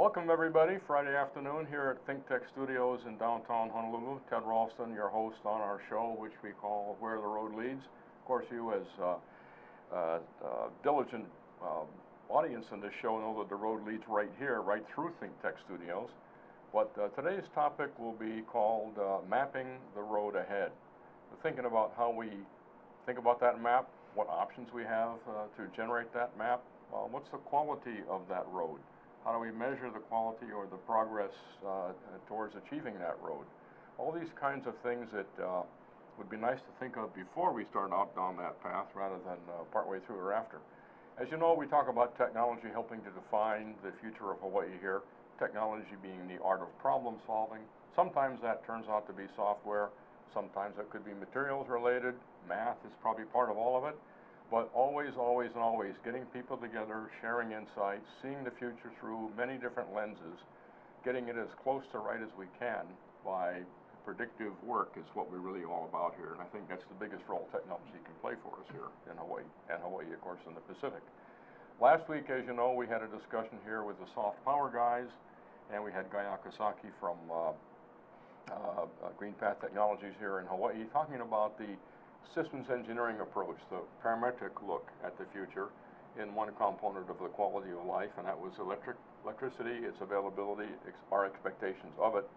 Welcome everybody, Friday afternoon here at ThinkTech Studios in downtown Honolulu. Ted Ralston, your host on our show, which we call Where the Road Leads. Of course, you as diligent audience in this show know that the road leads right here, right through ThinkTech Studios. But today's topic will be called Mapping the Road Ahead. We're thinking about how we think about that map, what options we have to generate that map, what's the quality of that road. How do we measure the quality or the progress towards achieving that road? All these kinds of things that would be nice to think of before we start out down that path rather than partway through or after. As you know, we talk about technology helping to define the future of Hawaii here, technology being the art of problem solving. Sometimes that turns out to be software, sometimes it could be materials related, math is probably part of all of it. But always, always, and always getting people together, sharing insights, seeing the future through many different lenses, getting it as close to right as we can by predictive work is what we're really all about here. And I think that's the biggest role technology can play for us here in Hawaii, and Hawaii, of course, in the Pacific. Last week, as you know, we had a discussion here with the soft power guys, and we had Guy Akasaki from Green Path Technologies here in Hawaii talking about the systems engineering approach, the parametric look at the future in one component of the quality of life, and that was electricity, its availability, our expectations of it.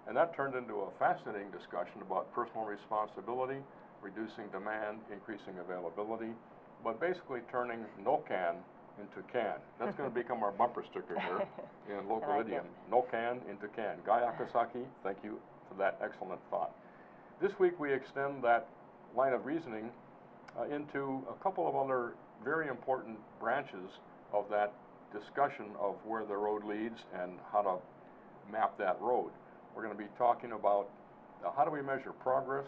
And that turned into a fascinating discussion about personal responsibility, reducing demand, increasing availability, but basically turning no can into can. That's going to become our bumper sticker here in local idiom. No can into can. Guy Akasaki, thank you for that excellent thought. This week we extend that line of reasoning into a couple of other very important branches of that discussion of where the road leads and how to map that road. We're going to be talking about how do we measure progress,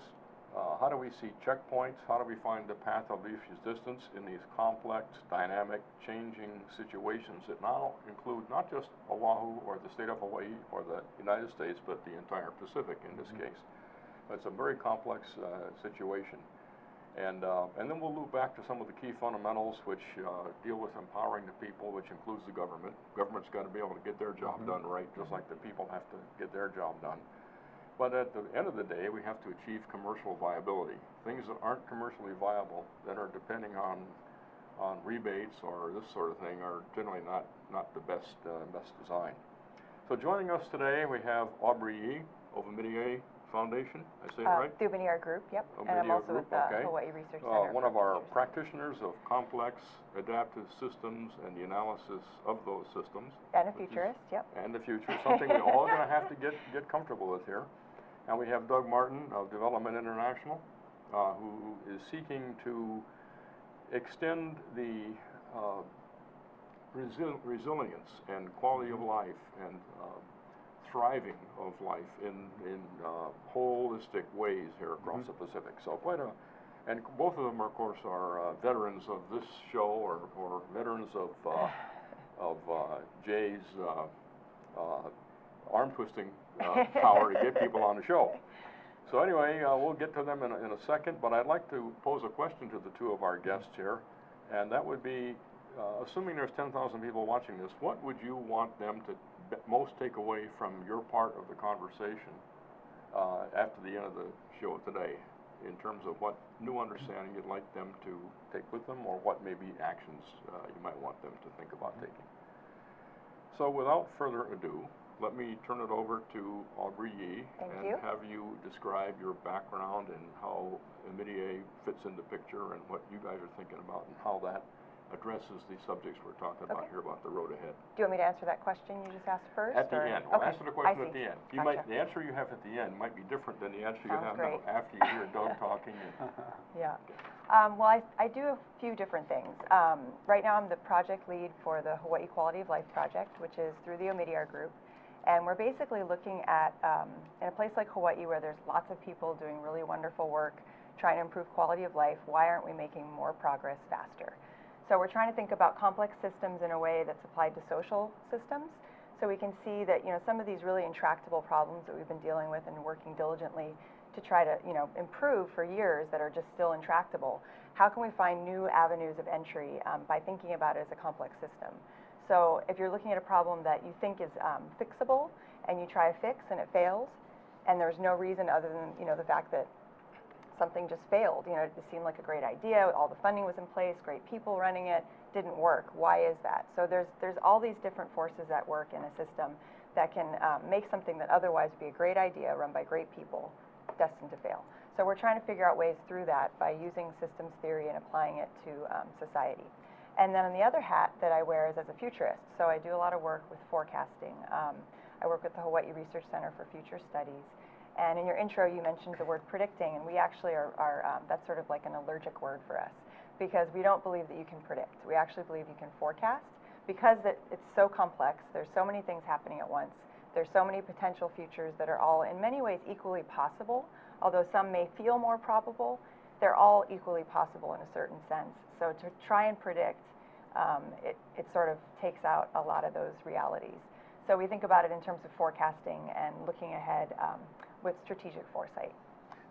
how do we see checkpoints, how do we find the path of least resistance in these complex, dynamic, changing situations that now include not just Oahu or the state of Hawaii or the United States, but the entire Pacific in this case. It's a very complex situation. And then we'll loop back to some of the key fundamentals which deal with empowering the people, which includes the government. Government's got to be able to get their job done right, just like the people have to get their job done. But at the end of the day, we have to achieve commercial viability. Things that aren't commercially viable, that are depending on rebates or this sort of thing, are generally not the best design. So joining us today, we have Aubrey Yee of Omidyar Foundation, I say it right? The Omidyar Group, yep. And I'm also with the Hawaii Research Center. One of our practitioners of complex adaptive systems and the analysis of those systems. And a futurist, yep. And the future, something we're all going to have to get comfortable with here. And we have Doug Martin of Development International, who is seeking to extend the resilience and quality of life and thriving of life in holistic ways here across the Pacific. So and both of them, of course, are veterans of this show or veterans of Jay's arm twisting power to get people on the show. So anyway, we'll get to them in a second, but I'd like to pose a question to the two of our guests here, and that would be, assuming there's 10,000 people watching this, what would you want them to most take away from your part of the conversation after the end of the show today, in terms of what new understanding you'd like them to take with them, or what maybe actions you might want them to think about taking. So without further ado, let me turn it over to Aubrey Yee and have you describe your background and how Omidyar fits in the picture and what you guys are thinking about and how that addresses the subjects we're talking about here about the road ahead. Do you want me to answer that question you just asked first? At the end. We'll answer the question at the end. The answer you have at the end might be different than the answer you have now after you hear Doug talking. Yeah. Well, I do a few different things. Right now I'm the project lead for the Hawaii Quality of Life project, which is through the Omidyar Group. And we're basically looking at, in a place like Hawaii where there's lots of people doing really wonderful work, trying to improve quality of life, why aren't we making more progress faster? So we're trying to think about complex systems in a way that's applied to social systems. So we can see that, some of these really intractable problems that we've been dealing with and working diligently to try to, improve for years that are just still intractable. How can we find new avenues of entry by thinking about it as a complex system? So if you're looking at a problem that you think is fixable, and you try a fix and it fails, and there's no reason other than, you know, the fact that something just failed. You know, it seemed like a great idea, all the funding was in place, great people running it, didn't work. Why is that? So there's all these different forces at work in a system that can make something that otherwise would be a great idea run by great people destined to fail. So we're trying to figure out ways through that by using systems theory and applying it to society. And then on the other hat that I wear is as a futurist. So I do a lot of work with forecasting. I work with the Hawaii Research Center for Future Studies. And in your intro, you mentioned the word predicting, and we actually that's sort of like an allergic word for us, because we don't believe that you can predict. We actually believe you can forecast, because it's so complex. There's so many things happening at once. There's so many potential futures that are all in many ways equally possible. Although some may feel more probable, they're all equally possible in a certain sense. So to try and predict, it sort of takes out a lot of those realities. So we think about it in terms of forecasting and looking ahead with strategic foresight.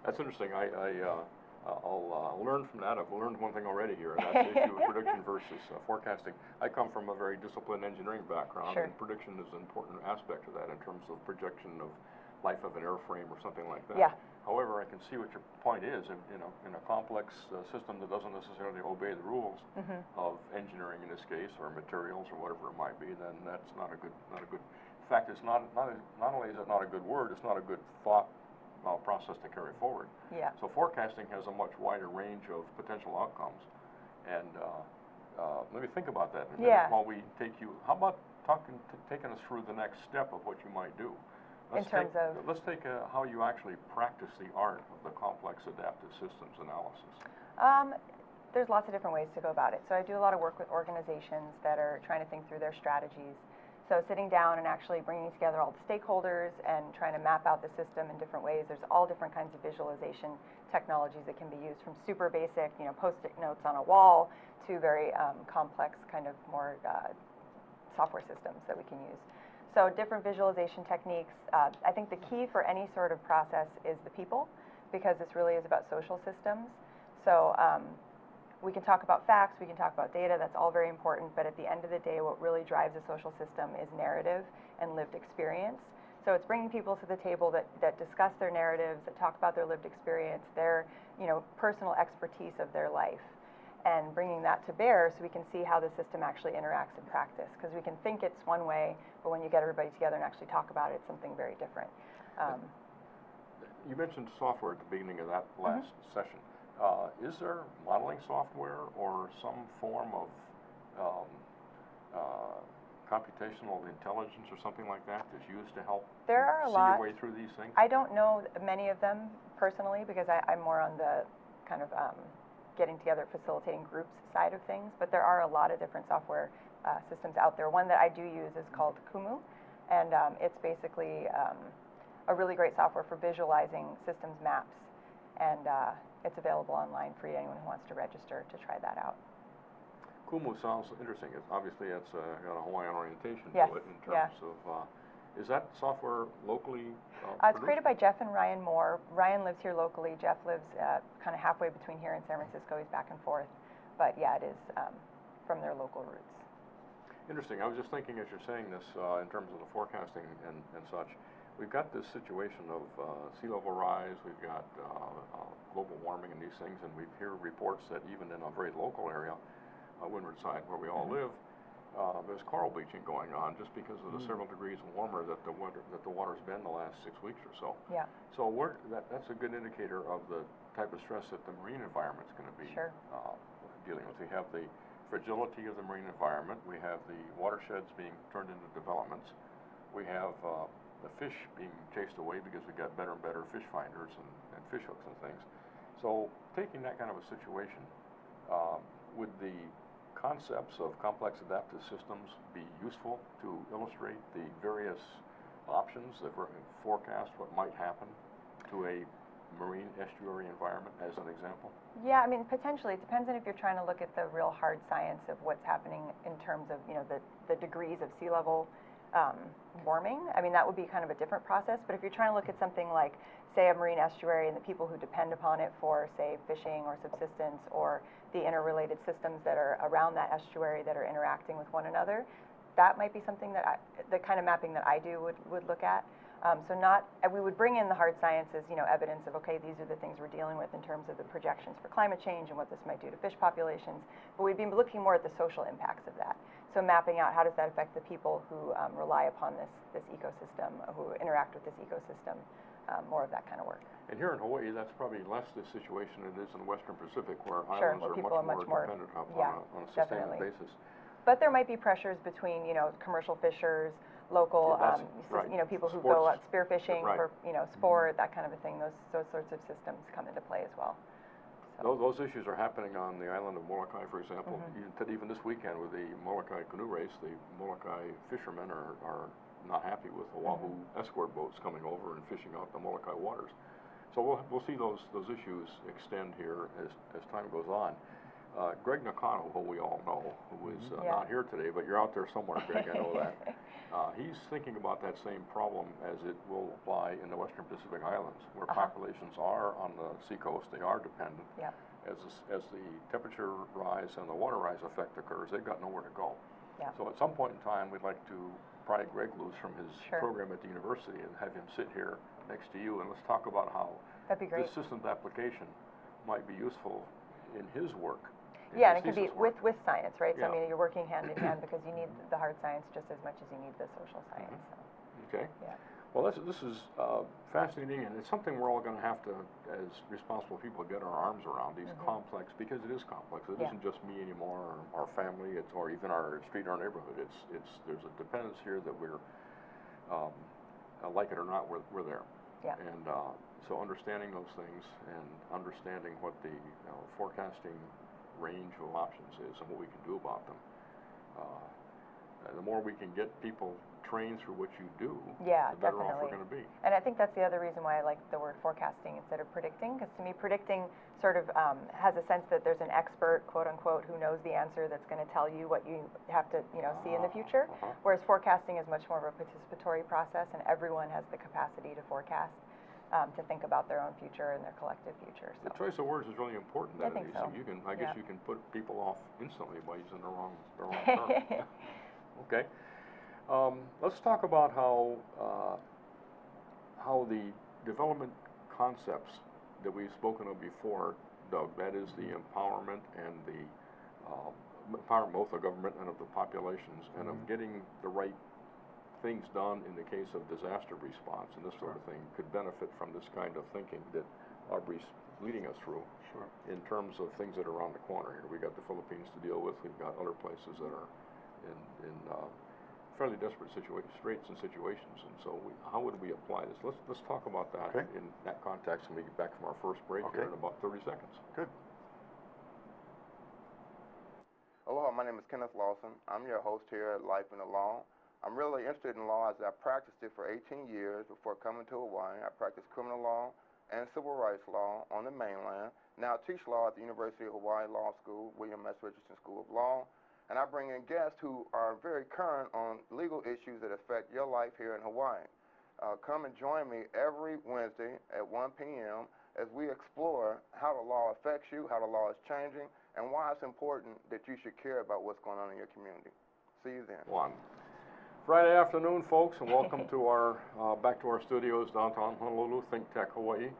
That's interesting. I'll learn from that. I've learned one thing already here, and that's the issue of prediction versus forecasting. I come from a very disciplined engineering background, Sure. and prediction is an important aspect of that in terms of projection of life of an airframe or something like that. Yeah. However, I can see what your point is. In a complex system that doesn't necessarily obey the rules of engineering in this case, or materials, or whatever it might be, then that's not a good. In fact, it's not only is it not a good word, it's not a good thought process to carry forward. Yeah. So forecasting has a much wider range of potential outcomes, and let me think about that in a minute. Yeah. While we take you. How about taking us through the next step of what you might do? Let's take how you actually practice the art of the complex adaptive systems analysis. There's lots of different ways to go about it. So I do a lot of work with organizations that are trying to think through their strategies. So sitting down and actually bringing together all the stakeholders and trying to map out the system in different ways. There's all different kinds of visualization technologies that can be used, from super basic, you know, post-it notes on a wall, to very complex kind of more software systems that we can use. So different visualization techniques. I think the key for any sort of process is the people, because this really is about social systems. So we can talk about facts, we can talk about data, that's all very important, but at the end of the day, what really drives a social system is narrative and lived experience. So it's bringing people to the table that discuss their narratives, that talk about their lived experience, their personal expertise of their life, and bringing that to bear so we can see how the system actually interacts in practice. Because we can think it's one way, but when you get everybody together and actually talk about it, it's something very different. You mentioned software at the beginning of that last session. Is there modeling software or some form of computational intelligence or something like that that's used to help see your way through these things? I don't know many of them personally, because I'm more on the kind of getting together, facilitating groups side of things, but there are a lot of different software systems out there. One that I do use is called Kumu, and it's basically a really great software for visualizing systems maps, and it's available online for anyone who wants to register to try that out. Kumu sounds interesting. Obviously, it's got a Hawaiian orientation Yes. to it in terms of. Is that software locally It's created by Jeff and Ryan Moore. Ryan lives here locally. Jeff lives kind of halfway between here and San Francisco. He's back and forth. But yeah, it is from their local roots. Interesting. I was just thinking as you're saying this in terms of the forecasting and such. We've got this situation of sea level rise. We've got global warming and these things. And we hear reports that even in a very local area, windward side where we all live, there's coral bleaching going on just because of the several degrees warmer that the water's been the last 6 weeks or so. Yeah. So that's a good indicator of the type of stress that the marine environment's going to be dealing with. We have the fragility of the marine environment. We have the watersheds being turned into developments. We have the fish being chased away because we've got better and better fish finders and fish hooks and things. So taking that kind of a situation, would the concepts of complex adaptive systems be useful to illustrate the various options that forecast what might happen to a marine estuary environment, as an example? Yeah, I mean, potentially. It depends on if you're trying to look at the real hard science of what's happening in terms of, the degrees of sea level warming. I mean, that would be kind of a different process. But if you're trying to look at something like, say, a marine estuary and the people who depend upon it for, say, fishing or subsistence, or the interrelated systems that are around that estuary that are interacting with one another, that might be something that the kind of mapping that I do would look at. So we would bring in the hard sciences, you know, evidence of, okay, these are the things we're dealing with in terms of the projections for climate change and what this might do to fish populations, but we'd be looking more at the social impacts of that. So mapping out how does that affect the people who rely upon this ecosystem, who interact with this ecosystem, more of that kind of work. And here in Hawaii, that's probably less the situation it is in the Western Pacific, where Sure, islands where are people much more dependent on a sustainable basis. But there might be pressures between, you know, commercial fishers, local, right. you know, people who Sports, go out spearfishing right. for, you know, sport, that kind of a thing. Those sorts of systems come into play as well. So. Those issues are happening on the island of Molokai, for example. Even this weekend with the Molokai canoe race, the Molokai fishermen are not happy with Oahu escort boats coming over and fishing out the Molokai waters. So we'll see those issues extend here as time goes on. Greg Nakano, who we all know, who is not here today, but you're out there somewhere, Greg, I know that. He's thinking about that same problem as it will apply in the Western Pacific Islands, where populations are on the seacoast, they are dependent. As the temperature rise and the water rise effect occurs, they've got nowhere to go. So at some point in time, we'd like to pry Greg loose from his program at the university and have him sit here next to you, and let's talk about how this systems application might be useful in his work. Yeah, and it could be with science, right? So I mean, you're working hand in hand because you need the hard science just as much as you need the social science. So. Okay. Yeah. Well, this is fascinating, and it's something we're all going to have to, as responsible people, get our arms around. These complex, because it is complex. It isn't just me anymore, or our family, or even our street or our neighborhood. There's a dependence here that we're, like it or not, we're there. Yeah. And so understanding those things and understanding what the forecasting range of options is and what we can do about them. The more we can get people trained through what you do, the better off we're going to be. And I think that's the other reason why I like the word forecasting instead of predicting, because to me predicting sort of has a sense that there's an expert, quote unquote, who knows the answer that's going to tell you what you have to, you know, see in the future. Whereas forecasting is much more of a participatory process, and everyone has the capacity to forecast. To think about their own future and their collective future. So. The choice of words is really important. I think so. I guess you can put people off instantly by using the wrong term. Okay. Let's talk about how the development concepts that we've spoken of before, Doug, that is the empowerment and the empowerment both of government and of the populations, and of getting the right things done in the case of disaster response and this sort of thing, could benefit from this kind of thinking that Aubrey's leading us through. In terms of things that are around the corner here. We've got the Philippines to deal with. We've got other places that are in fairly desperate straits and situations. And so how would we apply this? Let's talk about that in that context when we get back from our first break here in about 30 seconds. Good. Aloha, my name is Kenneth Lawson. I'm your host here at Life in the Law. I'm really interested in law as I practiced it for 18 years before coming to Hawaii. I practiced criminal law and civil rights law on the mainland. Now I teach law at the University of Hawaii Law School, William S. Richardson School of Law, and I bring in guests who are very current on legal issues that affect your life here in Hawaii. Come and join me every Wednesday at 1 p.m. as we explore how the law affects you, how the law is changing, and why it's important that you should care about what's going on in your community. See you then. Friday afternoon, folks, and welcome to our back to our studios downtown Honolulu, ThinkTech Hawaii.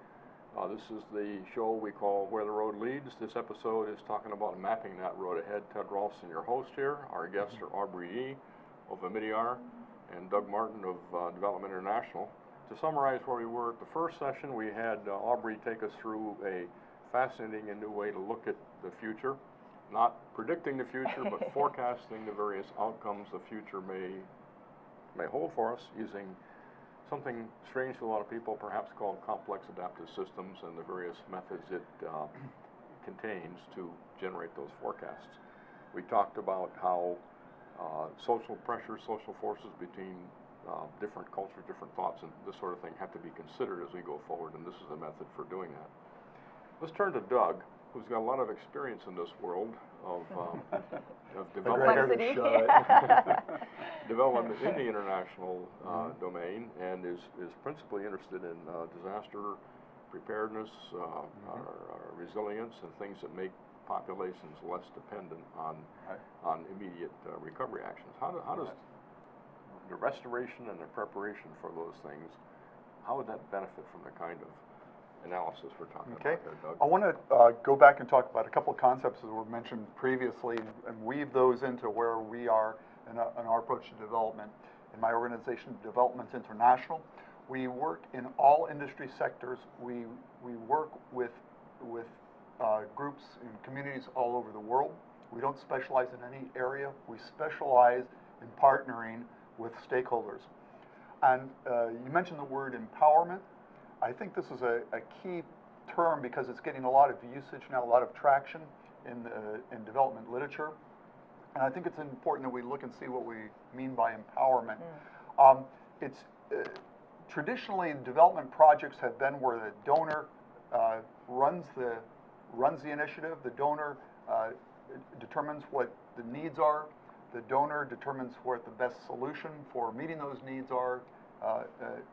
This is the show we call Where the Road Leads. This episode is talking about mapping that road ahead. Ted Ralston, your host here. Our guests are Aubrey Yee of Amidiar and Doug Martin of Development International. To summarize where we were at the first session, we had Aubrey take us through a fascinating and new way to look at the future. Not predicting the future, but forecasting the various outcomes the future may hold for us, using something strange to a lot of people, perhaps called complex adaptive systems, and the various methods it contains to generate those forecasts. We talked about how social pressures, social forces between different cultures, different thoughts, and this sort of thing have to be considered as we go forward, and this is a method for doing that. Let's turn to Doug, who's got a lot of experience in this world of development, development in the international domain, and is principally interested in disaster preparedness, our resilience, and things that make populations less dependent on immediate recovery actions. How does the restoration and the preparation for those things, how would that benefit from the kind of analysis we're talking about here, Doug? I want to go back and talk about a couple of concepts that were mentioned previously and weave those into where we are in our approach to development. In my organization, Development International, we work in all industry sectors. We work with groups and communities all over the world. We don't specialize in any area. We specialize in partnering with stakeholders. And you mentioned the word empowerment. I think this is a key term because it's getting a lot of usage now, a lot of traction in development literature. And I think it's important that we look and see what we mean by empowerment. Traditionally, development projects have been where the donor runs the initiative. The donor determines what the needs are. The donor determines what the best solution for meeting those needs are,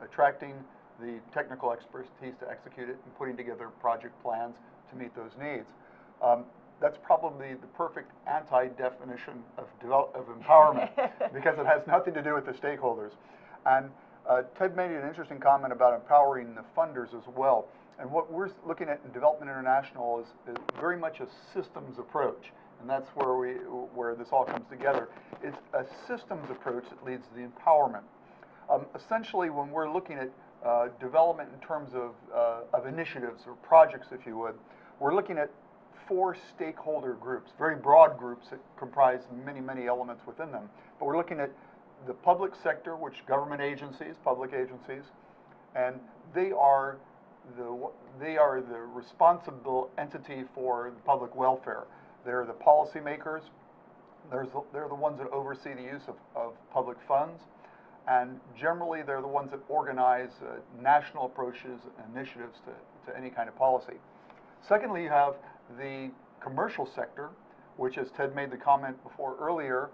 attracting the technical expertise to execute it, and putting together project plans to meet those needs. That's probably the perfect anti-definition of empowerment because it has nothing to do with the stakeholders. And Ted made an interesting comment about empowering the funders as well. And what we're looking at in Development International is very much a systems approach. And that's where this all comes together. It's a systems approach that leads to the empowerment. Essentially, when we're looking at development in terms of initiatives or projects, if you would, we're looking at 4 stakeholder groups, very broad groups that comprise many, many elements within them. But we're looking at the public sector, which government agencies, public agencies, and they are the responsible entity for the public welfare. They're the policymakers. They're the ones that oversee the use of public funds. And generally, they're the ones that organize national approaches and initiatives to any kind of policy. Secondly, you have the commercial sector, which, as Ted made the comment before earlier,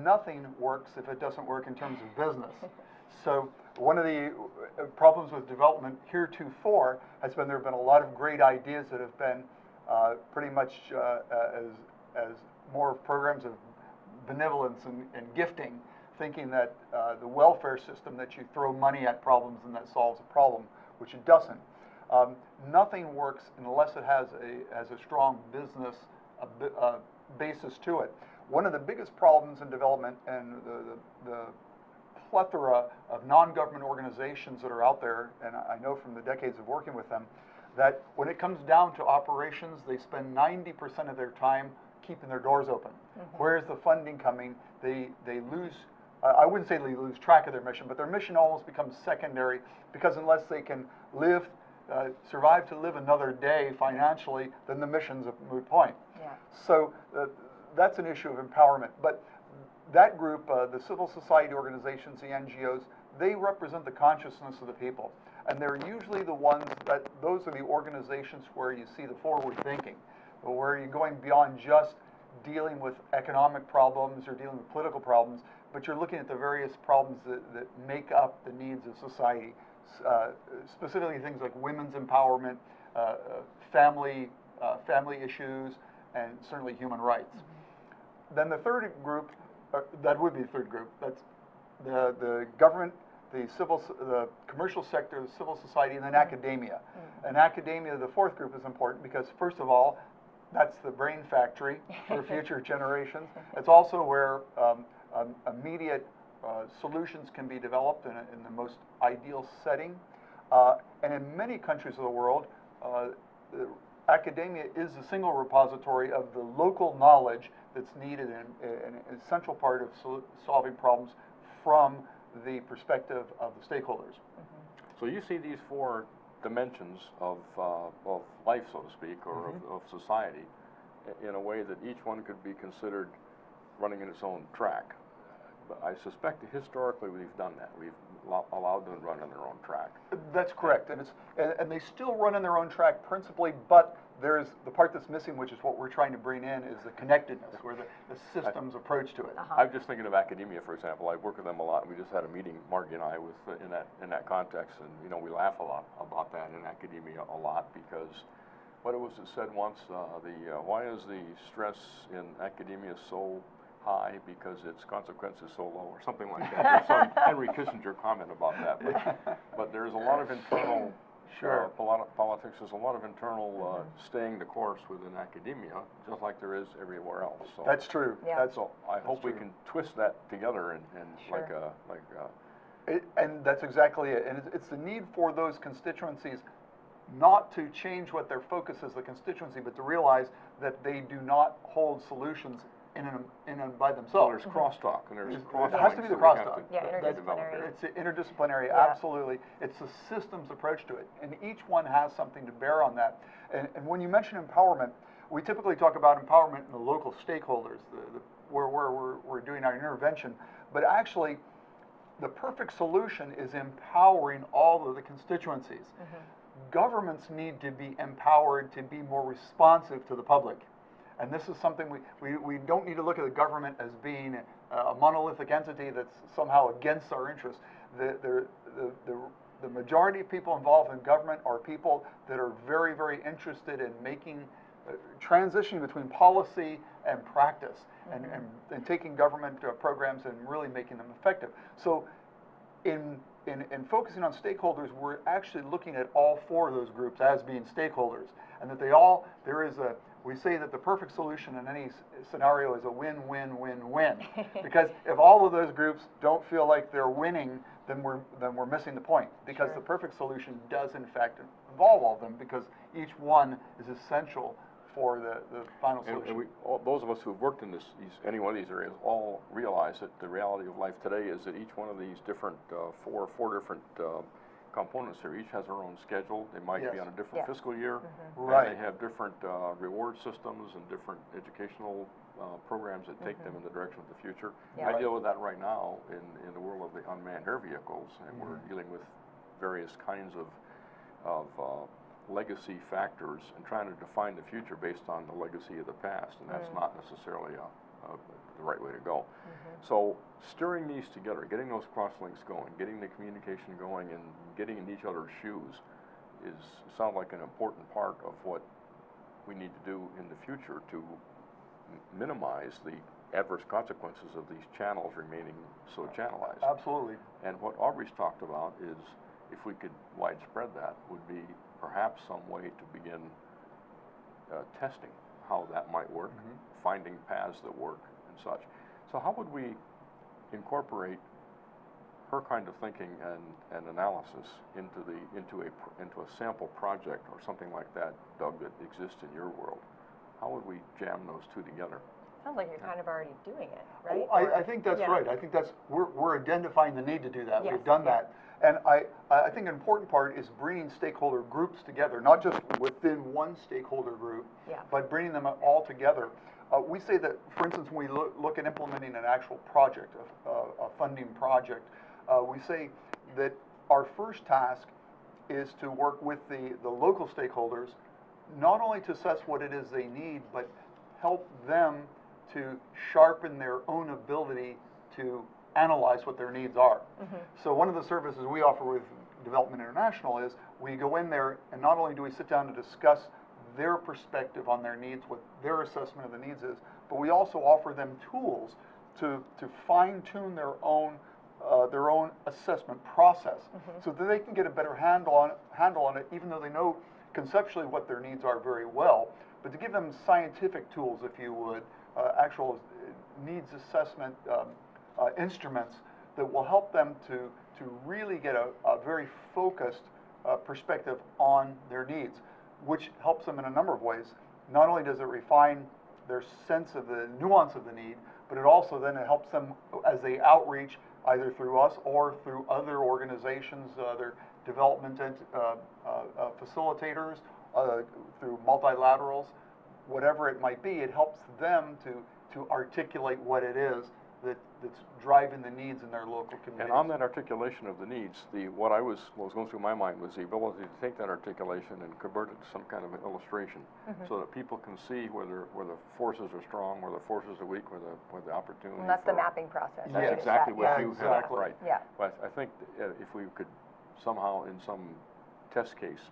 nothing works if it doesn't work in terms of business. So one of the problems with development heretofore has been there have been a lot of great ideas that have been pretty much as more programs of benevolence and gifting, thinking that the welfare system, that you throw money at problems and that solves a problem, which it doesn't. Nothing works unless it has a strong business basis to it. One of the biggest problems in development, and the plethora of non-government organizations that are out there, and I know from the decades of working with them, that when it comes down to operations, they spend 90% of their time keeping their doors open. Mm-hmm. Where's the funding coming? They lose, I wouldn't say they lose track of their mission, but their mission almost becomes secondary, because unless they can survive to live another day financially, then the mission's a moot point. Yeah. So that's an issue of empowerment. But that group, the civil society organizations, the NGOs, they represent the consciousness of the people. And they're usually the ones those are the organizations where you see the forward thinking, where you're going beyond just dealing with economic problems or dealing with political problems, but you're looking at the various problems that make up the needs of society, specifically things like women's empowerment, family issues, and certainly human rights. Mm-hmm. Then the third group, that would be the third group, that's the government, the commercial sector, the civil society, and then academia. Mm-hmm. And academia, the fourth group, is important because, first of all, that's the brain factory for future generations. It's also where immediate solutions can be developed in the most ideal setting. And in many countries of the world, academia is the single repository of the local knowledge that's needed and an essential part of solving problems from the perspective of the stakeholders. Mm-hmm. So you see these 4 dimensions of life, so to speak, or mm-hmm. of society, in a way that each one could be considered running in its own track. But I suspect that historically we've done that. We've allowed them to run on their own track. That's correct, and they still run on their own track principally, but there's the part that's missing, which is what we're trying to bring in, is the connectedness, where the systems approach to it. I'm just thinking of academia, for example. I work with them a lot. We just had a meeting, Margie and I, in that context, and we laugh a lot about that in academia a lot, because what it was it said once, why is the stress in academia so high? Because its consequence is so low, or something like that. There's some Henry Kissinger comment about that. But there's a lot of internal politics. There's a lot of internal staying the course within academia, just like there is everywhere else. So That's true. Yeah. so I hope we can twist that together and And that's exactly it. And it's the need for those constituencies not to change what their focus is, the constituency, but to realize that they do not hold solutions in and by So themselves. there's crosstalk, and there's crosstalk. It has to be the crosstalk. Yeah, interdisciplinary. It's interdisciplinary, Yeah. absolutely. It's a systems approach to it, and each one has something to bear on that. And when you mention empowerment, we typically talk about empowerment in the local stakeholders, where we're doing our intervention, but actually, the perfect solution is empowering all of the constituencies. Governments need to be empowered to be more responsive to the public. And this is something we don't need to look at the government as being a monolithic entity that's somehow against our interests. The majority of people involved in government are people that are very, very interested in making transition between policy and practice, and taking government programs and really making them effective. So in focusing on stakeholders, we're actually looking at all four of those groups as being stakeholders, and that we say that the perfect solution in any scenario is a win-win-win-win. Because if all of those groups don't feel like they're winning, then we're missing the point. Because the perfect solution does in fact involve all of them, because each one is essential for the final solution. And those of us who've worked in any one of these areas all realize that the reality of life today is that each one of these different four different components here each has their own schedule. They might be on a different fiscal year. Right. And they have different reward systems and different educational programs that take them in the direction of the future. Yeah. I deal with that right now in the world of the unmanned air vehicles, and we're dealing with various kinds of legacy factors and trying to define the future based on the legacy of the past, and that's not necessarily the right way to go. So stirring these together, getting those crosslinks going, getting the communication going, and getting in each other's shoes sounds like an important part of what we need to do in the future to minimize the adverse consequences of these channels remaining so channelized. Absolutely. And what Aubrey's talked about is, if we could widespread that, would be perhaps some way to begin testing how that might work, finding paths that work and such. So how would we incorporate her kind of thinking and analysis into a sample project or something like that, Doug, that exists in your world? How would we jam those two together? Sounds like you're kind of already doing it, right? I think that's right. I think we're identifying the need to do that. Yes, We've done that. And I think an important part is bringing stakeholder groups together, not just within one stakeholder group, but bringing them all together. We say that, for instance, when we look at implementing an actual project, a funding project, we say that our first task is to work with the local stakeholders, not only to assess what it is they need, but help them to sharpen their own ability to analyze what their needs are. So one of the services we offer with Development International is we go in there, and not only do we sit down to discuss their perspective on their needs, what their assessment of the needs is, but we also offer them tools to fine-tune their own assessment process, so that they can get a better handle on it, even though they know conceptually what their needs are very well, but to give them scientific tools, if you would, actual needs assessment instruments that will help them to really get a very focused perspective on their needs, which helps them in a number of ways. Not only does it refine their sense of the nuance of the need, but it also then helps them as they outreach either through us or through other organizations, other development facilitators, through multilaterals, whatever it might be. It helps them to articulate what it is that's driving the needs in their local communities. And on that articulation of the needs, what was going through my mind was the ability to take that articulation and convert it to some kind of an illustration, so that people can see where the forces are strong, where the forces are weak, where the opportunity. And that's the mapping process. That's exactly what you have, right? Yeah. But I think if we could somehow, in some test case,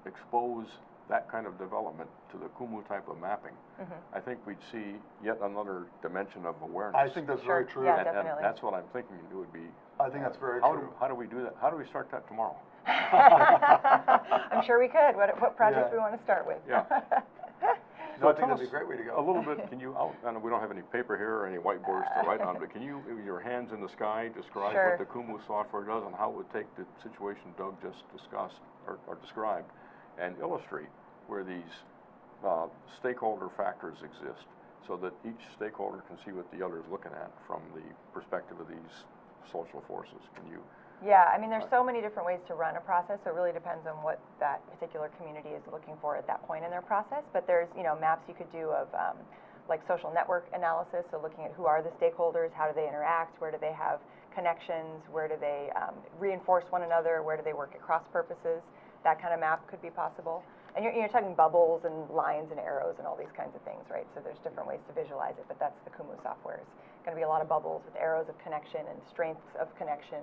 expose that kind of development to the Kumu type of mapping, I think we'd see yet another dimension of awareness. I think that's very true. Yeah, And definitely. that's what I'm thinking it would be. I think that's very How true. how do we do that? How do we start that tomorrow? I'm sure we could. What project Yeah. we want to start with? Yeah. No, I tell think that'd be us a great way to go. a little bit, can you I know we don't have any paper here or any whiteboards to write on, but can you, with your hands in the sky, describe Sure. what the Kumu software does and how it would take the situation Doug just discussed or described and illustrate where these stakeholder factors exist so that each stakeholder can see what the other is looking at from the perspective of these social forces? Can you? Yeah, I mean, there's so many different ways to run a process, so it really depends on what that particular community is looking for at that point in their process. But there's, maps you could do of like social network analysis, so looking at who are the stakeholders, how do they interact, where do they have connections, where do they reinforce one another, where do they work at cross purposes. That kind of map could be possible. And you're talking bubbles and lines and arrows and all these kinds of things, right? So there's different ways to visualize it, but that's the Kumu software. It's going to be a lot of bubbles with arrows of connection and strengths of connection,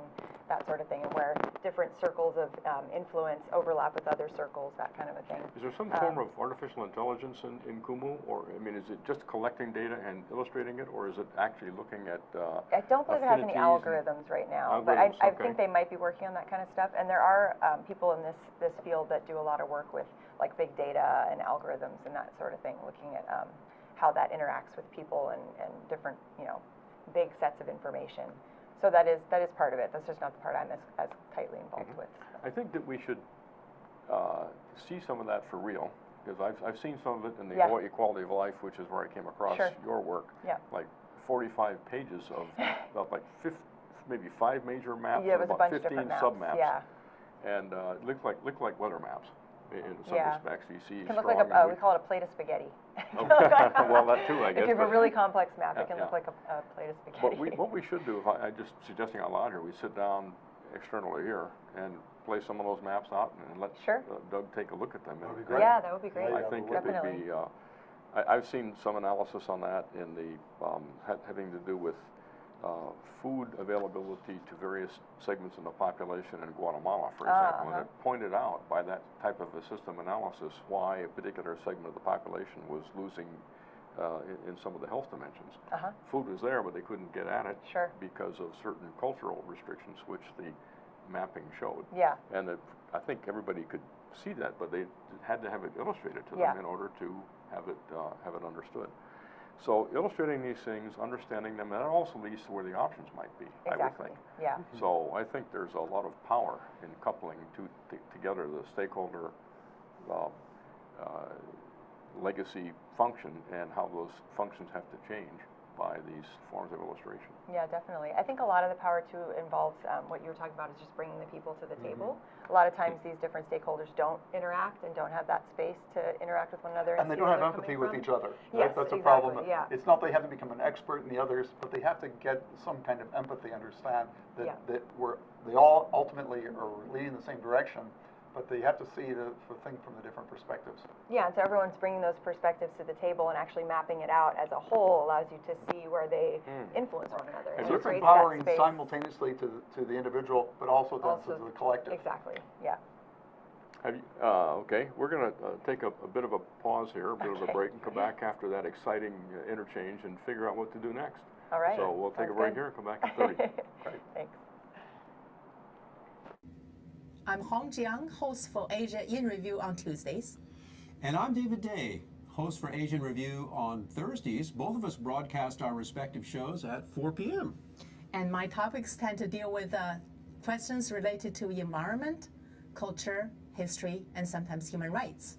that sort of thing, and where different circles of influence overlap with other circles, that kind of a thing. Is there some form of artificial intelligence in Kumu, or I mean, is it just collecting data and illustrating it, or is it actually looking at? I don't believe it has any affinities and algorithms right now, but I algorithms, think they might be working on that kind of stuff. And there are people in this field that do a lot of work with like big data and algorithms and that sort of thing, looking at how that interacts with people and different, big sets of information. So that is part of it. That's just not the part I'm as tightly involved with. I think that we should see some of that for real, because I've seen some of it in the Yeah. Hawaii Quality of Life, which is where I came across Sure. your work. Yeah. Like 45 pages of like maybe 5 major maps Yeah, it and was a about bunch of 15 different maps. sub-maps. Yeah. And it looked like weather maps in some Yeah. respects. You see It can strong look like and we weak. call it a plate of spaghetti. Well, that too, I guess. If you have a but- really complex map, it can Yeah. look like a plate of spaghetti. What we should do, if I just suggesting out loud here, we sit down externally here and play some of those maps out and let Sure. Doug take a look at them. That'd be And great. Yeah, that would be great. I think it would Definitely. be, I've seen some analysis on that in the, having to do with food availability to various segments in the population in Guatemala, for example. And it pointed out by that type of a system analysis why a particular segment of the population was losing in some of the health dimensions. Food was there, but they couldn't get at it Sure. because of certain cultural restrictions, which the mapping showed. Yeah. And I think everybody could see that, but they had to have it illustrated to Yeah. them in order to have it understood. So illustrating these things, understanding them, and that also leads to where the options might be, I would Exactly. think. Yeah. So I think there's a lot of power in coupling together the stakeholder legacy function and how those functions have to change by these forms of illustration. Yeah, definitely. I think a lot of the power too involves what you were talking about is just bringing the people to the table. A lot of times these different stakeholders don't interact and don't have that space to interact with one another. And they see don't where have they're empathy coming with from. each other. Yes, That's a exactly, problem. yeah. It's not they have to become an expert in the others, but they have to get some kind of empathy, understand that, Yeah. they all ultimately are leading the same direction, but they have to see the thing from the different perspectives. Yeah, and so everyone's bringing those perspectives to the table and actually mapping it out as a whole allows you to see where they influence one another. And it So it's creates that empowering space. simultaneously to the individual, but also to the collective. Exactly, yeah. Okay, we're going to take a bit of a pause here, a bit of a Okay. break, and come back after that exciting interchange and figure out what to do next. All right. So we'll take a Sounds break good. here and come back in 30. Right. Thanks. I'm Hong Jiang, host for Asia in Review on Tuesdays. And I'm David Day, host for Asian Review on Thursdays. Both of us broadcast our respective shows at 4 p.m. And my topics tend to deal with questions related to environment, culture, history, and sometimes human rights.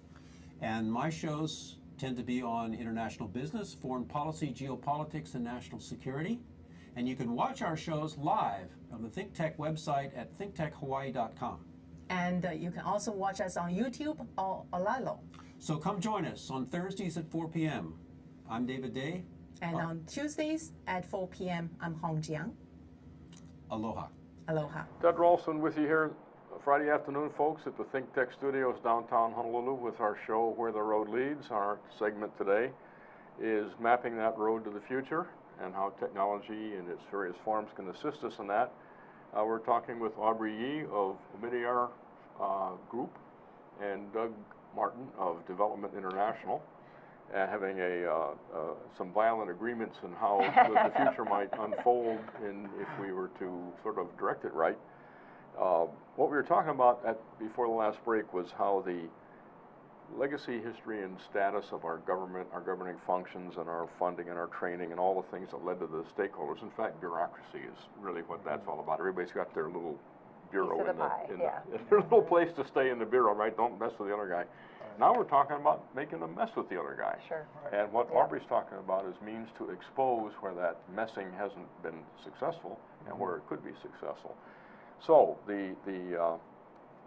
And my shows tend to be on international business, foreign policy, geopolitics, and national security. And you can watch our shows live on the ThinkTech website at thinktechhawaii.com. And you can also watch us on YouTube or Olalo. So come join us on Thursdays at 4 p.m. I'm David Day. And on Tuesdays at 4 p.m., I'm Hong Jiang. Aloha. Aloha. Ted Ralston with you here Friday afternoon, folks, at the ThinkTech Studios downtown Honolulu with our show Where the Road Leads. Our segment today is mapping that road to the future and how technology in its various forms can assist us in that. We're talking with Aubrey Yee of Omidyar Group and Doug Martin of Development International, having some violent agreements on how the future might unfold if we were to sort of direct it right. What we were talking about before the last break was how the legacy, history, and status of our government, our governing functions, and our funding and our training, and all the things that led to the stakeholders. In fact, bureaucracy is really what that's all about. Everybody's got their little bureau their little place to stay in the bureau, right? Don't mess with the other guy. Now we're talking about making a mess with the other guy. Sure. And what Aubrey's talking about is means to expose where that messing hasn't been successful and where it could be successful. So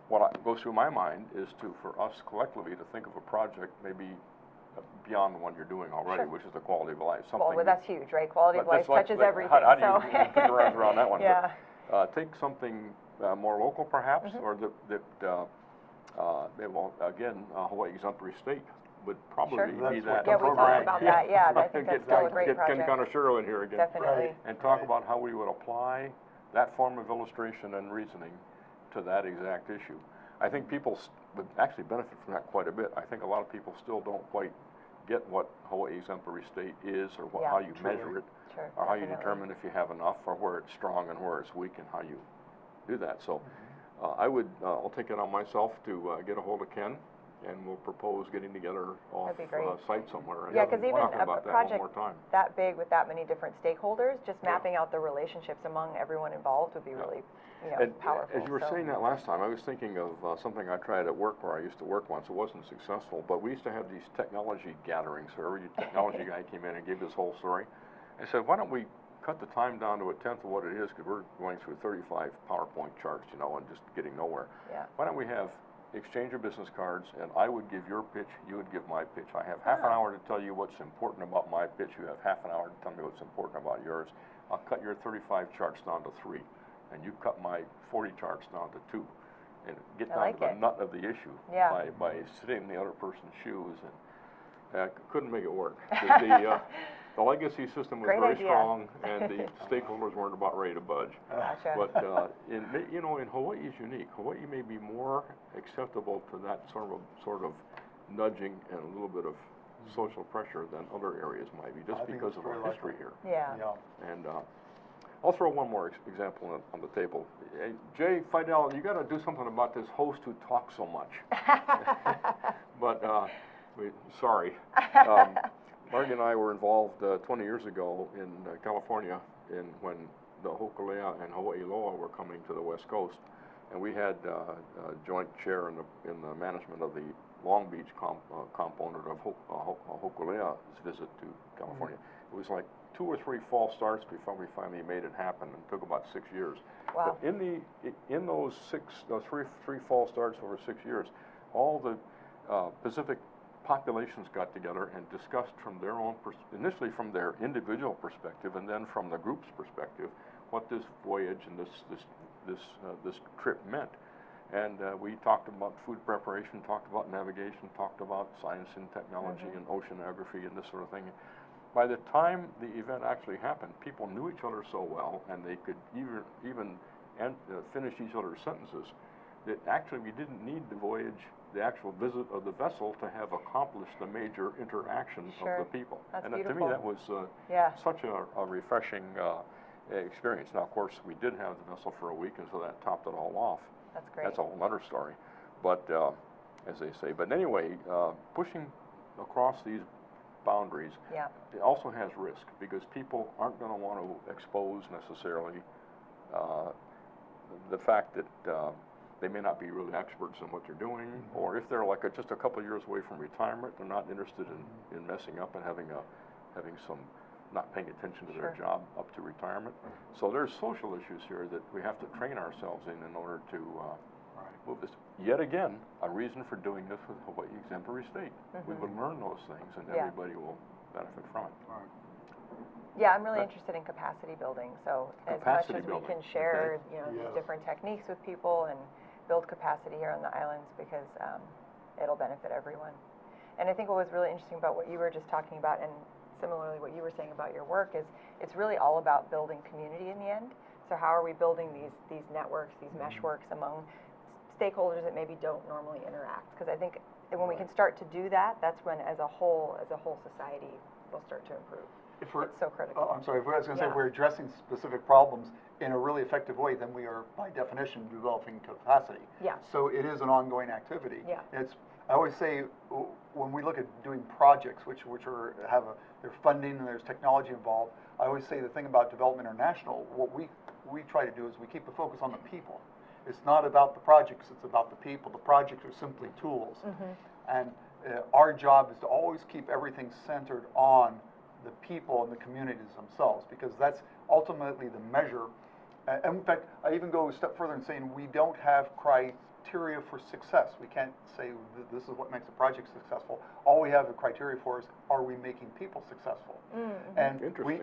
what goes through my mind is for us collectively to think of a project maybe beyond the one you're doing already, which is the quality of life. Well, that's huge, right? Quality of life touches everything. How do you put your arms around that one? Yeah. But, take something more local, perhaps, or again, Hawaii Exemplary State would probably be that yeah, program. we talked about that. Yeah, I think that's still a great project. Get Ken Conashiro in here again. Definitely. And talk about how we would apply that form of illustration and reasoning to that exact issue. I think people would actually benefit from that quite a bit. I think a lot of people still don't quite get what Hawaii Exemplary State is, or how you measure it, or how you determine if you have enough, or where it's strong and where it's weak, and how you do that. So I'll take it on myself to get a hold of Ken, and we'll propose getting together off site somewhere. Yeah, because even a project that that big with that many different stakeholders, just mapping out the relationships among everyone involved would be really powerful. As you were saying that last time, I was thinking of something I tried at work where I used to work once. It wasn't successful, but we used to have these technology gatherings where every technology guy came in and gave this whole story. I said, why don't we cut the time down to 1/10 of what it is, because we're going through 35 PowerPoint charts, and just getting nowhere. Yeah. Why don't we have exchange of business cards, and I would give your pitch, you would give my pitch. I have half an hour to tell you what's important about my pitch. You have half an hour to tell me what's important about yours. I'll cut your 35 charts down to 3, and you cut my 40 charts down to 2, and get down to the nut of the issue by sitting in the other person's shoes. And I couldn't make it work. The legacy system was very strong, and the stakeholders weren't about ready to budge. Gotcha. But in Hawaii is unique. Hawaii may be more acceptable to that sort of nudging and a little bit of social pressure than other areas might be, just because of our history here. Yeah. And I'll throw one more example on the table. Hey, Jay Fidel, you got to do something about this host who talks so much. But sorry. Margie and I were involved 20 years ago in California when the Hokulea and Hawaii Loa were coming to the West Coast, and we had a joint chair in the management of the Long Beach component of Hokulea's visit to California. It was like 2 or 3 false starts before we finally made it happen, and it took about 6 years. Wow. But in those three false starts over 6 years, all the Pacific populations got together and discussed from their own, initially from their individual perspective, and then from the group's perspective, what this voyage and this trip meant. And we talked about food preparation, talked about navigation, talked about science and technology and oceanography and this sort of thing. By the time the event actually happened, people knew each other so well, and they could even finish each other's sentences, that actually we didn't need the voyage, the actual visit of the vessel, to have accomplished the major interaction of the people. That's and beautiful. To me, that was such a refreshing experience. Now, of course, we did have the vessel for a week, and so that topped it all off. That's great. That's a whole other story. But as they say, but anyway, pushing across these boundaries, it also has risk, because people aren't going to want to expose necessarily the fact that they may not be really experts in what they're doing, or if they're like just a couple of years away from retirement, they're not interested in messing up and having some not paying attention to their job up to retirement. So there's social issues here that we have to train ourselves in order to move this. Yet again, a reason for doing this with Hawaii Exemplary State. We would learn those things, and everybody will benefit from it. Yeah, I'm really interested in capacity building. So as much as we can share, these different techniques with people and build capacity here on the islands, because it'll benefit everyone. And I think what was really interesting about what you were just talking about, and similarly what you were saying about your work, is it's really all about building community in the end. So how are we building these networks, these meshworks among stakeholders that maybe don't normally interact? Because I think when we can start to do that, that's when, as a whole society, we'll start to improve. If we're, It's so critical. I'm sorry, I was going to say, Yeah. if we're addressing specific problems in a really effective way, then we are, by definition, developing capacity. Yeah. So it is an ongoing activity. Yeah. I always say, when we look at doing projects, which there's funding and there's technology involved, I always say the thing about Development International, what we try to do is we keep the focus on the people. It's not about the projects, it's about the people. The projects are simply tools. And our job is to always keep everything centered on the people and the communities themselves, because that's ultimately the measure. And in fact, I even go a step further in saying we don't have criteria for success. We can't say this is what makes a project successful. All we have a criteria for is, are we making people successful? And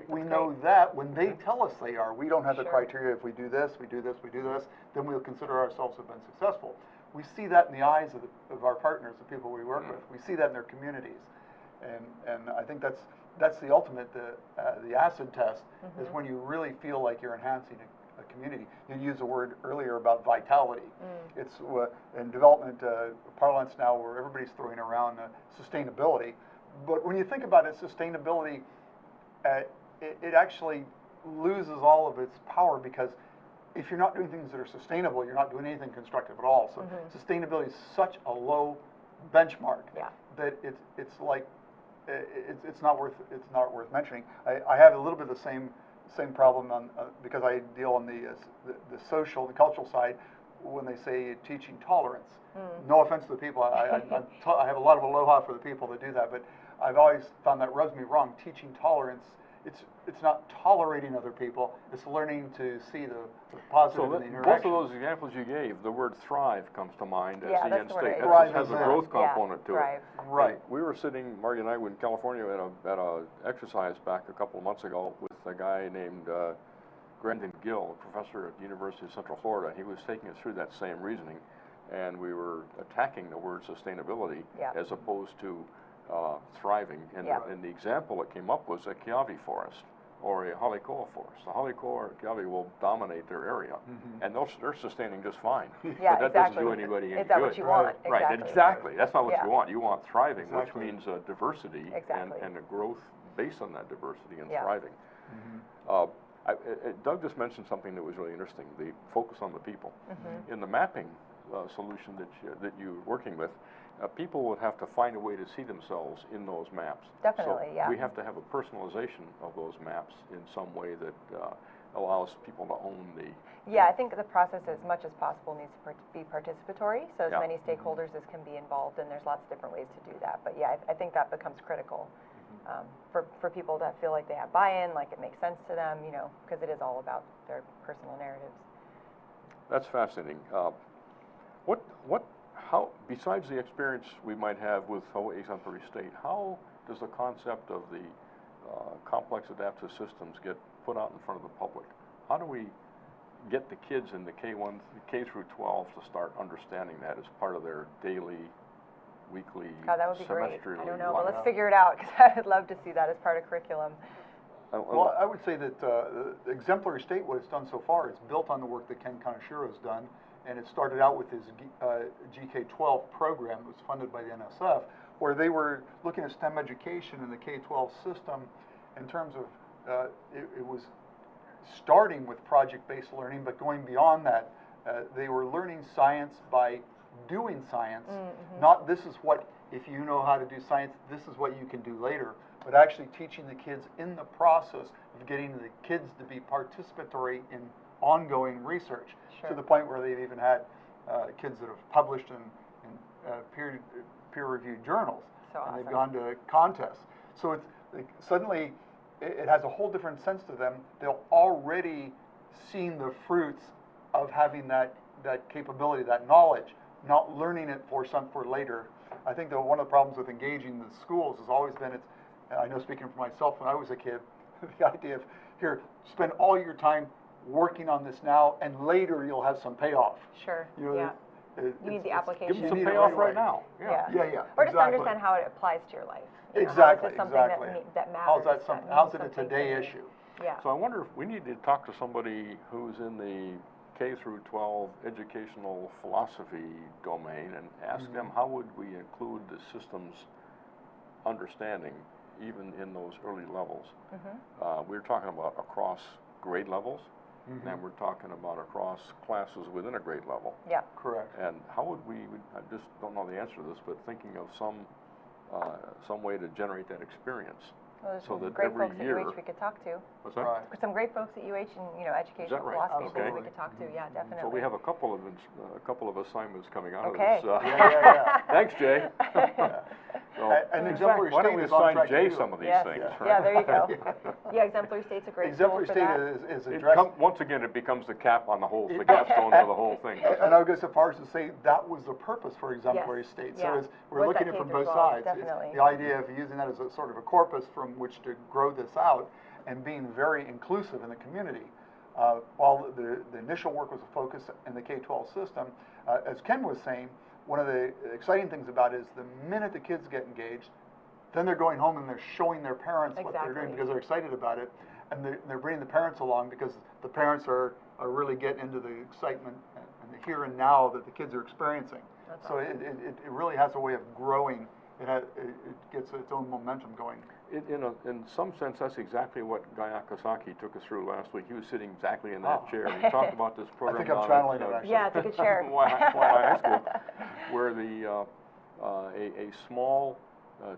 we know that when they tell us they are. We don't have the criteria. If we do this, we do this, we do this, then we'll consider ourselves to have been successful. We see that in the eyes of our partners, the people we work with. We see that in their communities. And I think that's the ultimate, the acid test, is when you really feel like you're enhancing a community. You used a word earlier about vitality. It's in development parlance now where everybody's throwing around sustainability. But when you think about it, sustainability, it actually loses all of its power, because if you're not doing things that are sustainable, you're not doing anything constructive at all. So sustainability is such a low benchmark that it's like it's not worth mentioning. I have a little bit of the same problem because I deal on the social, the cultural side, when they say teaching tolerance. No offense to the people, I have a lot of aloha for the people that do that, but I've always found that rubs me wrong. Teaching tolerance, it's not tolerating other people, it's learning to see the positive in the interaction. Both of those examples you gave, the word thrive comes to mind as the end state. Thrive has a growth component to thrive. it. Right. We were sitting, Marty and I, in California at a exercise back a couple of months ago with a guy named Brendan Gill, a professor at the University of Central Florida. He was taking us through that same reasoning, and we were attacking the word sustainability as opposed to thriving. And the example that came up was a Kiawe forest or a Halekoa forest. The Halekoa or Kiawe will dominate their area, and they're sustaining just fine. Yeah, but that doesn't do anybody any Is that good. what you want? Right, exactly. That's not what you want. You want thriving, Exactly. which means diversity and a growth based on that diversity and thriving. Doug just mentioned something that was really interesting, the focus on the people. In the mapping solution that you're working with, people would have to find a way to see themselves in those maps. Definitely, so we have to have a personalization of those maps in some way that allows people to own the... Yeah, I think the process, as much as possible, needs to be participatory, so as many stakeholders as can be involved, and there's lots of different ways to do that. But yeah, I think that becomes critical for people to feel like they have buy-in, like it makes sense to them, you know, because it is all about their personal narratives. That's fascinating. How, besides the experience we might have with Hawaii exemplary state, how does the concept of the complex adaptive systems get put out in front of the public? How do we get the kids in the K through 12 to start understanding that as part of their daily, weekly, God, that would be great. semesterly I don't know, life? but let's figure it out, because I would love to see that as part of curriculum. Well, I would say that exemplary state, what it's done so far, it's built on the work that Ken Kaneshiro has done, and it started out with his GK-12 program. It was funded by the NSF, where they were looking at STEM education in the K-12 system in terms of, it was starting with project-based learning, but going beyond that, they were learning science by doing science, not this is what, if you know how to do science, this is what you can do later, but actually teaching the kids in the process of getting the kids to be participatory in ongoing research, to the point where they've even had kids that have published in peer-reviewed journals, and they've gone to contests. So it's suddenly it has a whole different sense to them. They've already seen the fruits of having that capability, that knowledge, not learning it for later. I think that one of the problems with engaging the schools has always been, I know speaking for myself when I was a kid, the idea of, here, spend all your time working on this now, and later you'll have some payoff. Sure, you know, yeah. You need the application. Give them some payoff right now. Yeah. Or just understand how it applies to your life. You know, exactly, how is this something that matters? How's it a today issue? Yeah. So I wonder if we need to talk to somebody who's in the K through 12 educational philosophy domain and ask them how would we include the systems understanding even in those early levels. We're talking about across grade levels, and we're talking about across classes within a grade level. Yeah. Correct. And how would we, I just don't know the answer to this, but thinking of some way to generate that experience. Well, there's so some that great every folks year, at UH we could talk to. What's that? Right. Some great folks at UH and, you know, educational right? philosophy things we Absolutely. could talk to. Yeah, definitely. So we have a couple of assignments coming out Okay. of this. Yeah. Thanks, Jay. So, And in exemplary fact, why don't state we is on assign track to Jay do some it. of these Yes. things? Yeah, Right? there you go. Yeah, exemplary state's a great Exemplary tool for state that. is It addressed. once again, it becomes the cap on the whole, the capstone for the whole thing. doesn't And it? I'll go so far as to say that was the purpose for exemplary Yes, state. yeah. So we're Was looking that at it from K through both 12, sides. definitely. It's the idea of using that as a sort of a corpus from which to grow this out and being very inclusive in the community. While the initial work was a focus in the K-12 system, as Ken was saying, one of the exciting things about it is the minute the kids get engaged, then they're going home and they're showing their parents what they're doing Exactly. because they're excited about it, and they're bringing the parents along because the parents are really getting into the excitement and the here and now that the kids are experiencing. That's So awesome. it really has a way of growing. It gets its own momentum going. In some sense, that's exactly what Guy Akasaki took us through last week. He was sitting exactly in that Oh. chair. He talked about this I program. think I'm down channeling at, it, actually. Yeah, it's a good chair. High School, where a small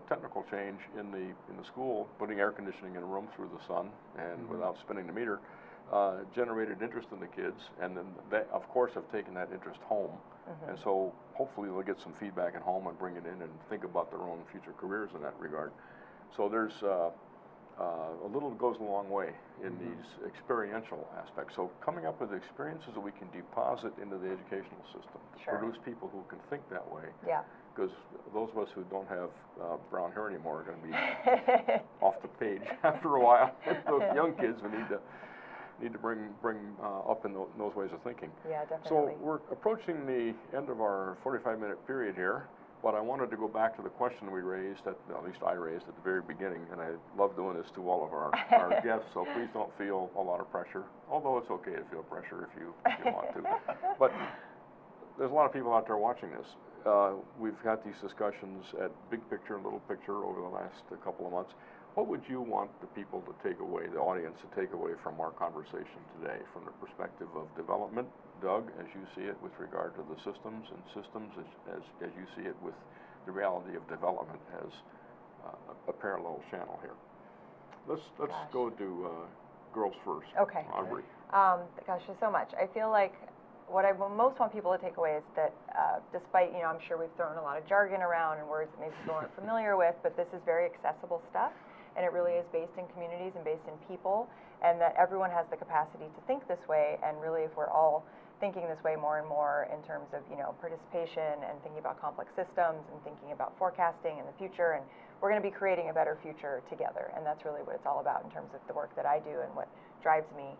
technical change in the school, putting air conditioning in a room through the sun and without spinning the meter, generated interest in the kids, and then they, of course, have taken that interest home. And so hopefully they'll get some feedback at home and bring it in and think about their own future careers in that regard. So there's a little goes a long way in these experiential aspects. So coming up with experiences that we can deposit into the educational system, to Sure. produce people who can think that way. Yeah. Because those of us who don't have brown hair anymore are going to be off the page after a while. Those young kids we need to bring up in those ways of thinking. Yeah, So definitely. we're approaching the end of our 45-minute period here, but I wanted to go back to the question we raised, at least I raised at the very beginning, and I love doing this to all of our guests, so please don't feel a lot of pressure, although it's okay to feel pressure if you want to. But there's a lot of people out there watching this. We've had these discussions at big picture and little picture over the last couple of months. What would you want the people to take away, the audience to take away from our conversation today, from the perspective of development, Doug, as you see it with regard to the systems, and systems as you see it with the reality of development as a parallel channel here? Let's go to girls first. Okay. Aubrey. Gosh, there's so much. I feel like what I most want people to take away is that despite, I'm sure we've thrown a lot of jargon around and words that maybe people aren't familiar with, but this is very accessible stuff, and it really is based in communities and based in people, and that everyone has the capacity to think this way, and really if we're all thinking this way more and more in terms of, participation and thinking about complex systems and thinking about forecasting in the future, and we're going to be creating a better future together, and that's really what it's all about in terms of the work that I do and what drives me.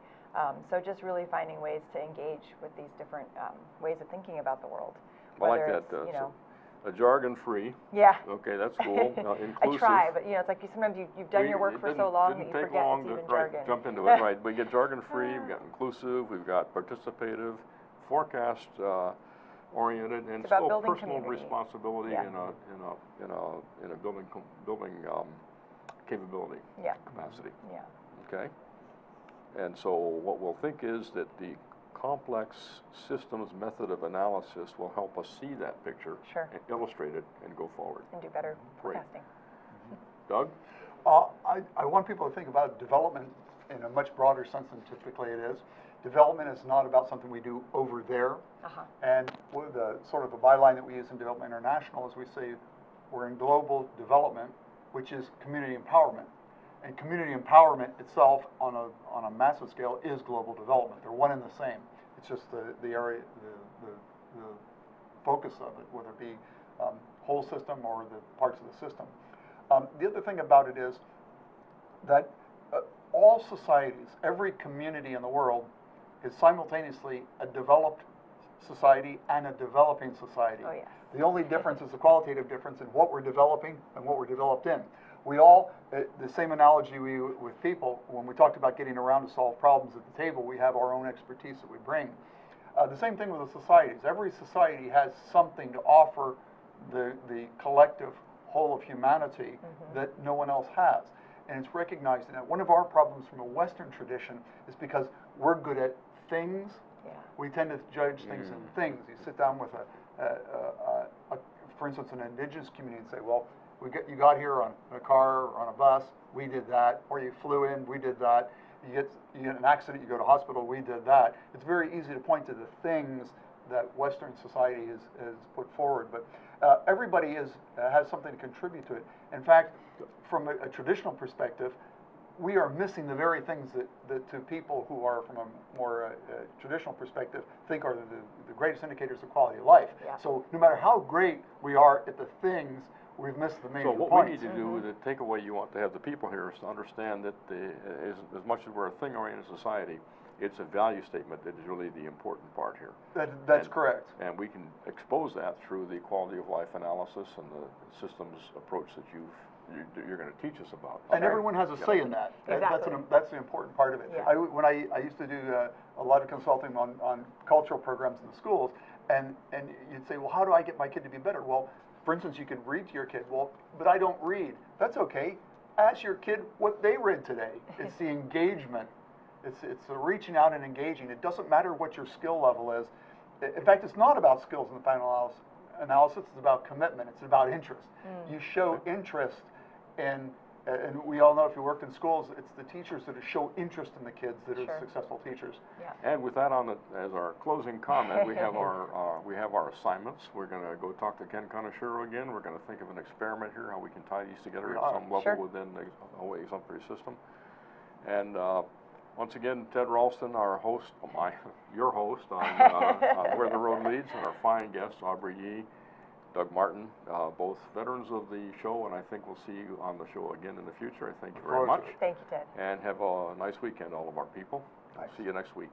So just really finding ways to engage with these different ways of thinking about the world. I like Whether that. it's, So a jargon-free. Yeah. Okay, that's cool. I Inclusive. try, but it's like you've done your work for so long that you didn't take forget long it's to even jargon. jump into it. Right, we get jargon-free. We've got inclusive. We've got participative, forecast oriented, and It's about still building personal community. responsibility Yeah. in a building capability Yeah. capacity. Yeah. Okay. And so what we'll think is that the complex systems method of analysis will help us see that picture, Sure. and illustrate it, and go forward. And do better Great. forecasting. Doug? I want people to think about development in a much broader sense than typically it is. Development is not about something we do over there. Uh-huh. And with the sort of a byline that we use in Development International is we say we're in global development, which is community empowerment. And community empowerment itself on a massive scale is global development. They're one and the same. It's just the area, the focus of it, whether it be whole system or the parts of the system. The other thing about it is that all societies, every community in the world is simultaneously a developed society and a developing society. Oh, yes. The only difference is the qualitative difference in what we're developing and what we're developed in. We all, the same analogy with people, when we talked about getting around to solve problems at the table, we have our own expertise that we bring. The same thing with the societies. Every society has something to offer the collective whole of humanity that no one else has. And it's recognizing that. One of our problems from a Western tradition is because we're good at things, we tend to judge things in things. You sit down with for instance, an indigenous community and say, well, you got here on a car or on a bus, we did that, or you flew in, we did that. You get in an accident, you go to hospital, we did that. It's very easy to point to the things that Western society has put forward, but everybody has something to contribute to it. In fact, from a traditional perspective, we are missing the very things that to people who are from a more traditional perspective think are the greatest indicators of quality of life. So no matter how great we are at the things, we've missed the major points. So what we need to do, the takeaway you want to have the people here is to understand that as much as we're a thing-oriented society, it's a value statement that is really the important part here. That's correct. And we can expose that through the quality of life analysis and the systems approach that you're going to teach us about. And everyone has a say in that. Exactly. That's the important part of it. Yeah. When I used to do a lot of consulting on cultural programs in the schools, and you'd say, well, how do I get my kid to be better? Well, for instance, you can read to your kid. Well, but I don't read. That's okay. Ask your kid what they read today. It's the engagement. It's the reaching out and engaging. It doesn't matter what your skill level is. In fact, it's not about skills in the final analysis. It's about commitment. It's about interest. You show interest in, and we all know if you worked in schools, it's the teachers that show interest in the kids that are successful teachers. And with that as our closing comment, we have our assignments. We're going to go talk to Ken Conashiro again. We're going to think of an experiment here, how we can tie these together at some level within the Hawaii exemplary system. And once again, Ted Ralston, our host, your host on Where the Road Leads, and our fine guests, Aubrey Yee, Doug Martin, both veterans of the show, and I think we'll see you on the show again in the future. I thank you very much. Thank you, Ted. And have a nice weekend, all of our people. See you next week.